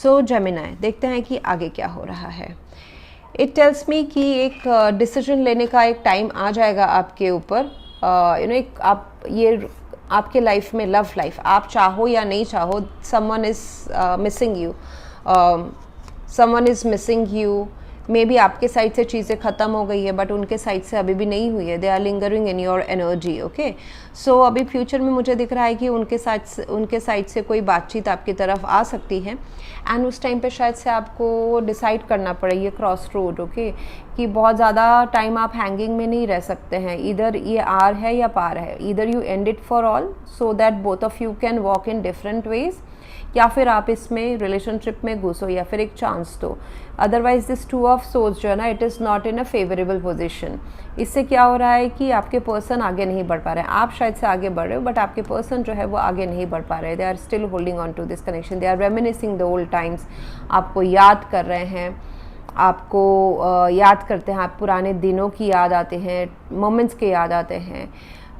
सो Gemini, देखते हैं कि आगे क्या हो रहा है। इट टेल्स मी कि एक डिसीजन लेने का एक टाइम आ जाएगा आपके ऊपर। एक आप ये आपके लाइफ में, लव लाइफ, आप चाहो या नहीं चाहो, someone is missing you, someone is missing you. May be आपके साइड से चीज़ें ख़त्म हो गई है बट उनके साइड से अभी भी नहीं हुई है। They are lingering in your energy. Okay, so अभी फ्यूचर में मुझे दिख रहा है कि उनके साइड से कोई बातचीत आपकी तरफ आ सकती है एंड उस टाइम पे शायद से आपको डिसाइड करना पड़े, ये क्रॉस रोड। ओके, कि बहुत ज़्यादा टाइम आप हैंगिंग में नहीं रह सकते हैं। इधर ये आर है या पार है, इधर you and it for all so that both of you can walk in different ways, या फिर आप इसमें रिलेशनशिप में घुसो या फिर एक चांस दो। Otherwise this two of source जो है ना, it is not in a favourable position. इससे क्या हो रहा है कि आपके पर्सन आगे नहीं बढ़ पा रहे हैं। आप शायद से आगे बढ़ रहे हो बट आपके पर्सन जो है वो आगे नहीं बढ़ पा रहे। They are still holding on to this connection, they are reminiscing the old times. आपको याद कर रहे हैं, आपको याद करते हैं, आप पुराने दिनों की याद आते हैं, मोमेंट्स के याद आते हैं,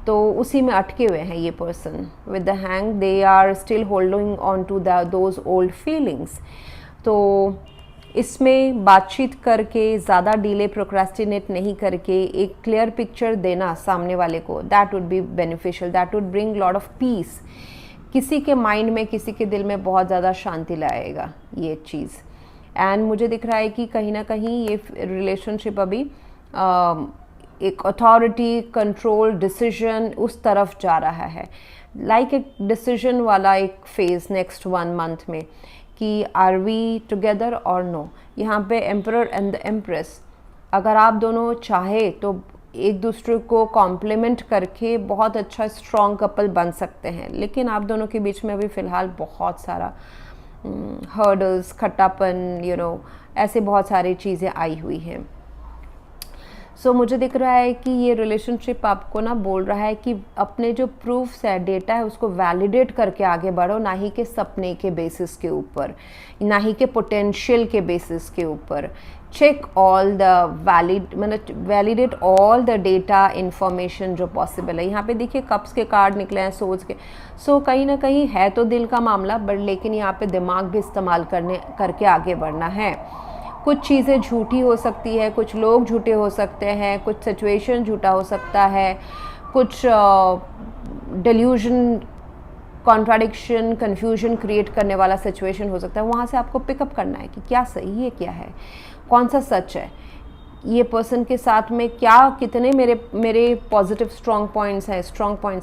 तो उसी में अटके हुए हैं ये person. With the hang they are still holding on to those old feelings. तो इसमें बातचीत करके, ज़्यादा डिले प्रोक्रेस्टिनेट नहीं करके, एक क्लियर पिक्चर देना सामने वाले को, that would be beneficial, that would bring lot of peace. किसी के माइंड में, किसी के दिल में बहुत ज़्यादा शांति लाएगा ये चीज़। एंड मुझे दिख रहा है कि कहीं ना कहीं ये रिलेशनशिप अभी एक अथॉरिटी, कंट्रोल, डिसीजन उस तरफ जा रहा है। लाइक एक डिसीजन वाला एक फेज़ नेक्स्ट 1 मंथ में कि आर वी टुगेदर और नो। यहाँ पे एम्परर एंड द एम्प्रेस, अगर आप दोनों चाहे तो एक दूसरे को कॉम्प्लीमेंट करके बहुत अच्छा स्ट्रॉन्ग कपल बन सकते हैं, लेकिन आप दोनों के बीच में अभी फ़िलहाल बहुत सारा हर्डल्स, खट्टापन, ऐसे बहुत सारी चीज़ें आई हुई हैं। सो मुझे दिख रहा है कि ये रिलेशनशिप आपको ना बोल रहा है कि अपने जो प्रूफ्स है, डेटा है, उसको वैलिडेट करके आगे बढ़ो, ना ही के सपने के बेसिस के ऊपर, ना ही के पोटेंशियल के बेसिस के ऊपर। Check all the validate all the data information जो पॉसिबल है। यहाँ पे देखिए कप्स के कार्ड निकले हैं, सोच के। सो कहीं ना कहीं है तो दिल का मामला, बट लेकिन यहाँ पे दिमाग भी इस्तेमाल करके आगे बढ़ना है। कुछ चीज़ें झूठी हो सकती है, कुछ लोग झूठे हो सकते हैं, कुछ सिचुएशन झूठा हो सकता है, कुछ डिल्यूजन, कॉन्ट्राडिक्शन, कन्फ्यूजन क्रिएट करने वाला सिचुएशन हो सकता है। वहाँ से आपको पिकअप करना है कि क्या सही है, क्या है, कौन सा सच है, ये पर्सन के साथ में क्या, कितने मेरे पॉजिटिव स्ट्रॉन्ग पॉइंट्स हैं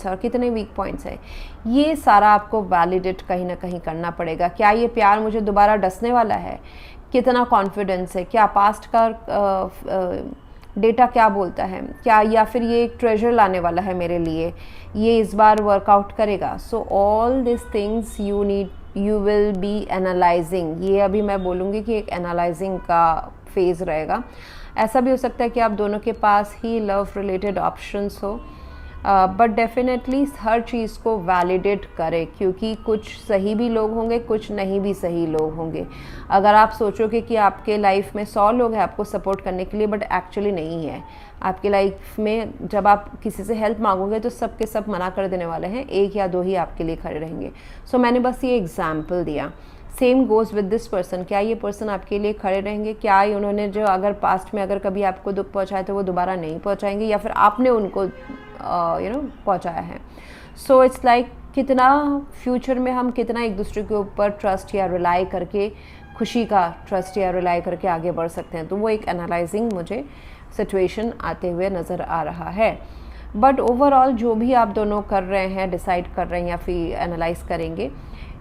और कितने वीक पॉइंट्स हैं। ये सारा आपको वैलिडेट कहीं ना कहीं करना पड़ेगा। क्या ये प्यार मुझे दोबारा डसने वाला है, कितना कॉन्फिडेंस है, क्या पास्ट का डेटा क्या बोलता है, क्या, या फिर ये एक ट्रेजर लाने वाला है मेरे लिए, ये इस बार वर्कआउट करेगा। So all this things you will be analysing. ये अभी मैं बोलूँगी कि एक एनालाइजिंग का फेज़ रहेगा। ऐसा भी हो सकता है कि आप दोनों के पास ही लव रिलेटेड ऑप्शंस हो, बट डेफिनेटली हर चीज़ को वैलिडेट करें, क्योंकि कुछ सही भी लोग होंगे, कुछ नहीं भी सही लोग होंगे। अगर आप सोचोगे कि आपके लाइफ में 100 लोग हैं आपको सपोर्ट करने के लिए, बट एक्चुअली नहीं है। आपकी लाइफ में जब आप किसी से हेल्प मांगोगे तो सब के सब मना कर देने वाले हैं, 1 या 2 ही आपके लिए खड़े रहेंगे। सो मैंने बस ये एग्जाम्पल दिया। Same goes with this person. क्या ये पर्सन आपके लिए खड़े रहेंगे? क्या उन्होंने जो अगर पास्ट में अगर कभी आपको दुख पहुंचाया तो वो दोबारा नहीं पहुंचाएंगे, या फिर आपने उनको पहुंचाया है? सो इट्स लाइक कितना फ्यूचर में हम कितना एक दूसरे के ऊपर ट्रस्ट या रिलाई करके, खुशी का ट्रस्ट या रिलाई करके आगे बढ़ सकते हैं। तो वो एक एनालाइजिंग मुझे सिचुएशन आते हुए नज़र आ रहा है। बट ओवरऑल जो भी आप दोनों कर रहे हैं, डिसाइड कर रहे हैं या फिर एनालाइज करेंगे,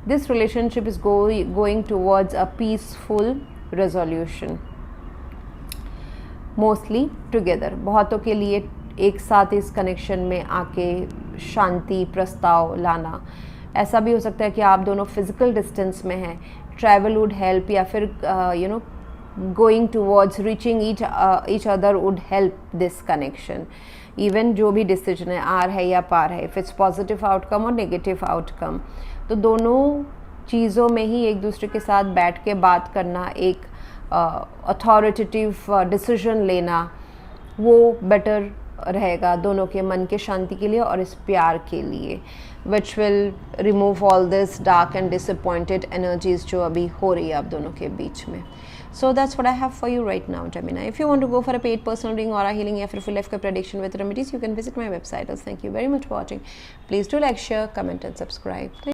this relationship is going towards a peaceful resolution, mostly together। बहुतों के लिए एक साथ इस कनेक्शन में आके शांति प्रस्ताव लाना। ऐसा भी हो सकता है कि आप दोनों फिजिकल डिस्टेंस में हैं, ट्रैवल वुड हेल्प, या फिर going towards reaching each other would help this connection. Even जो भी डिसीजन है, आर है या पार है, इफ इट्स पॉजिटिव आउटकम और नेगेटिव आउटकम, तो दोनों चीज़ों में ही एक दूसरे के साथ बैठ के बात करना, एक अथॉरिटेटिव डिसीजन लेना, वो बेटर रहेगा दोनों के मन के शांति के लिए और इस प्यार के लिए, which will remove all this dark and disappointed energies जो अभी हो रही है आप दोनों के बीच में. So that's what I have for you right now, Gemini. If you want to go for a paid personal reading, aura healing, या फिर full life prediction with remedies, you can visit my website. Thank you very much for watching. Please do like, share, comment and subscribe.